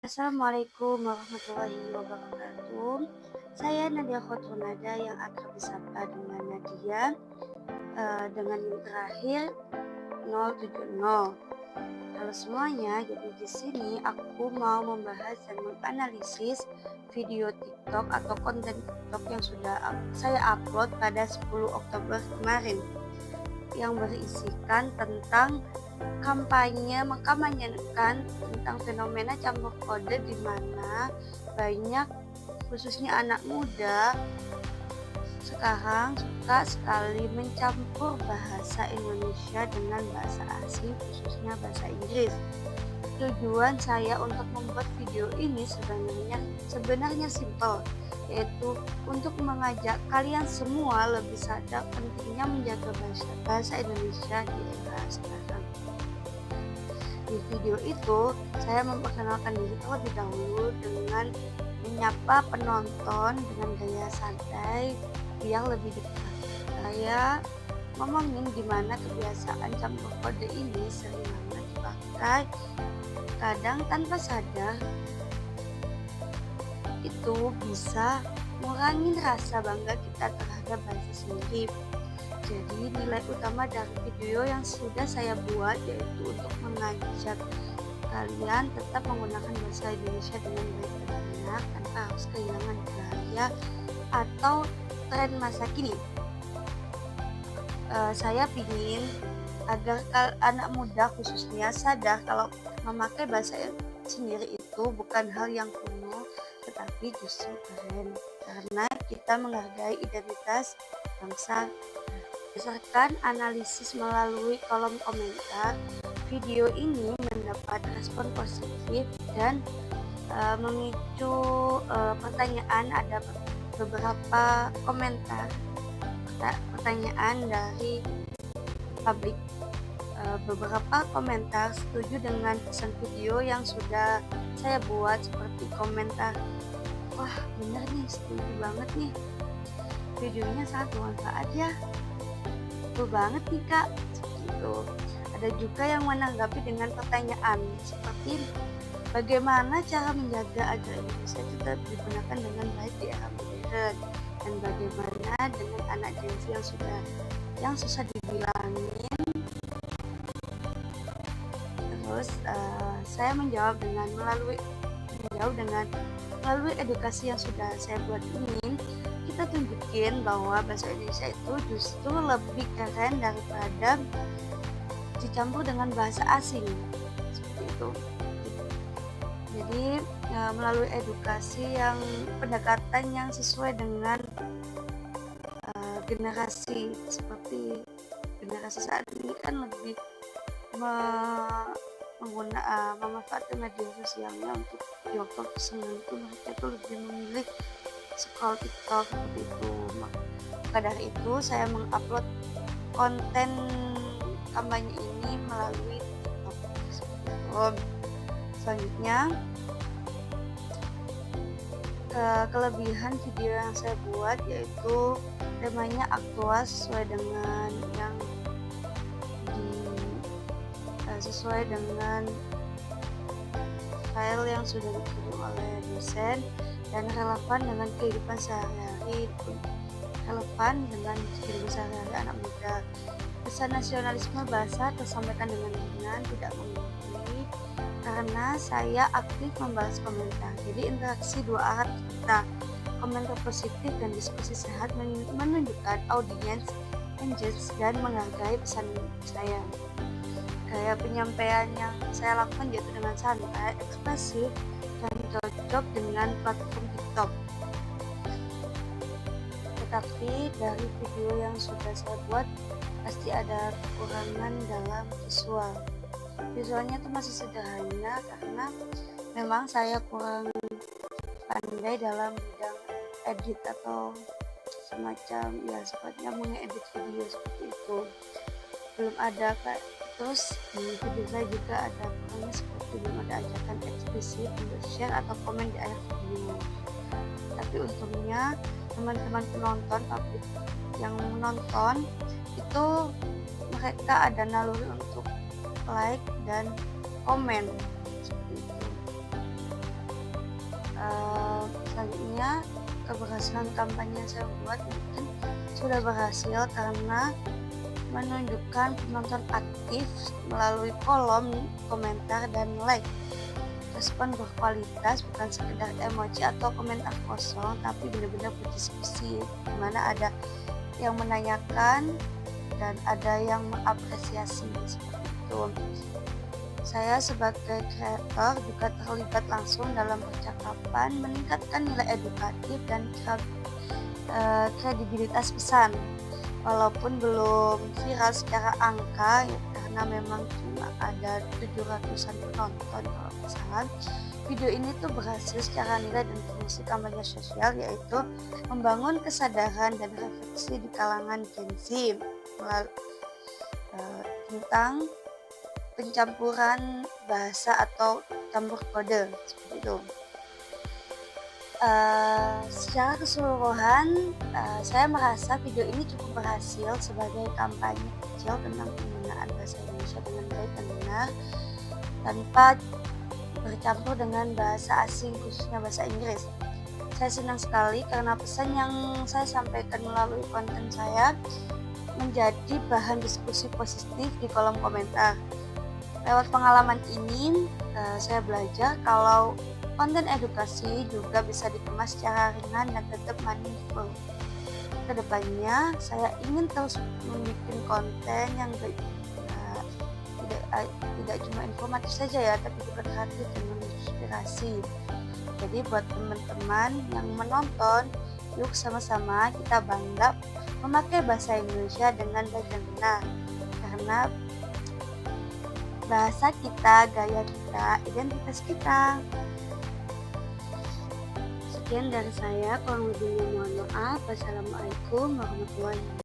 Assalamualaikum warahmatullahi wabarakatuh. Saya Nadia Khotrunada yang akrab disapa dengan Nadia, dengan yang terakhir 070. Halo semuanya, jadi di sini aku mau membahas dan menganalisis video TikTok atau konten TikTok yang sudah saya upload pada 10 Oktober kemarin, yang berisikan tentang mengkampanyekan tentang fenomena campur kode, di mana banyak khususnya anak muda sekarang suka sekali mencampur bahasa Indonesia dengan bahasa asing, khususnya bahasa Inggris. Tujuan saya untuk membuat video ini sebenarnya simpel, yaitu untuk mengajak kalian semua lebih sadar pentingnya menjaga bahasa Indonesia di era sekarang. Di video itu, saya memperkenalkan diri terlebih dahulu dengan menyapa penonton dengan gaya santai biar lebih dekat. Saya ngomongin gimana kebiasaan campur kode ini sering banget dipakai, kadang tanpa sadar itu bisa ngurangin rasa bangga kita terhadap bahasa sendiri. Jadi nilai utama dari video yang sudah saya buat yaitu untuk mengajak kalian tetap menggunakan bahasa Indonesia dengan baik dan benar tanpa harus kehilangan gaya atau tren masa kini. Saya ingin agar anak muda khususnya sadar kalau memakai bahasa sendiri itu bukan hal yang kuno, tetapi justru keren, karena kita menghargai identitas bangsa. Berdasarkan analisis melalui kolom komentar, video ini mendapat respon positif dan memicu pertanyaan. Ada beberapa pertanyaan dari publik. Beberapa komentar setuju dengan pesan video yang sudah saya buat, seperti komentar, "Wah, bener nih, setuju banget nih, videonya sangat bermanfaat ya, betul banget nih Kak." Seperti itu. Ada juga yang menanggapi dengan pertanyaan seperti, bagaimana cara menjaga agar Indonesia tetap digunakan dengan baik di era modern, dan bagaimana dengan anak Gen Z yang susah dibilangin. Terus saya menjawab dengan melalui edukasi yang sudah saya buat ini, kita tunjukin bahwa bahasa Indonesia itu justru lebih keren daripada dicampur dengan bahasa asing, seperti itu. Jadi melalui edukasi yang pendekatan yang sesuai dengan generasi, seperti generasi saat ini kan lebih memanfaatkan media sosialnya untuk di waktu kesenangan itu mereka itu lebih memilih scroll TikTok seperti itu. Maka dari itu saya mengupload konten kampanye ini melalui TikTok seperti itu. Selanjutnya, kelebihan video yang saya buat yaitu temanya aktual sesuai dengan sesuai dengan file yang sudah dikirim oleh dosen dan relevan dengan kehidupan sehari-hari anak muda. Pesan nasionalisme bahasa tersampaikan dengan ringan, tidak menggurui, karena saya aktif membalas komentar. Jadi interaksi dua arah kita. Komentar positif dan diskusi sehat menunjukkan audiens engage dan menghargai pesan saya. Gaya penyampaian yang saya lakukan yaitu dengan santai, ekspresif, dan cocok dengan platform TikTok. Tetapi dari video yang sudah saya buat pasti ada kekurangan dalam visual. Visualnya itu masih sederhana karena memang saya kurang pandai dalam bidang edit atau semacam sepertinya mengedit video seperti itu. Belum ada terus di video saya juga ada kurangnya, seperti belum ada ajakan eksplisit untuk share atau komen di akhir video. Tapi untungnya teman-teman penonton, publik yang menonton itu mereka ada naluri untuk like dan komen seperti itu. sebenarnya keberhasilan kampanye yang saya buat mungkin sudah berhasil karena menunjukkan penonton aktif melalui kolom komentar dan like. Respon berkualitas, bukan sekedar emoji atau komentar kosong, tapi benar-benar berdiskusi, di mana ada yang menanyakan dan ada yang mengapresiasi seperti itu. Saya sebagai kreator juga terlibat langsung dalam percakapan, meningkatkan nilai edukatif dan kredibilitas pesan. Walaupun belum viral secara angka ya, karena memang cuma ada 700-an penonton kalau nggak salah. Video ini tuh berhasil secara nilai dan fungsi kampanye sosial, yaitu membangun kesadaran dan refleksi di kalangan Gen Z tentang pencampuran bahasa atau campur kode seperti itu. Secara keseluruhan, saya merasa video ini cukup berhasil sebagai kampanye kecil tentang penggunaan bahasa Indonesia dengan baik dan benar, tanpa bercampur dengan bahasa asing, khususnya bahasa Inggris. Saya senang sekali karena pesan yang saya sampaikan melalui konten saya menjadi bahan diskusi positif di kolom komentar. Lewat pengalaman ini, saya belajar kalau konten edukasi juga bisa dikemas secara ringan dan tetap meaningful. Kedepannya, saya ingin terus membuat konten yang tidak cuma informatif saja ya, tapi juga kreatif dan menginspirasi. Jadi buat teman-teman yang menonton, yuk sama-sama kita bangga memakai bahasa Indonesia dengan baik dan benar. Karena bahasa kita, gaya kita, identitas kita. Sekian dari saya, kurang lebihnya mohon maaf. Wassalamualaikum warahmatullahi wabarakatuh.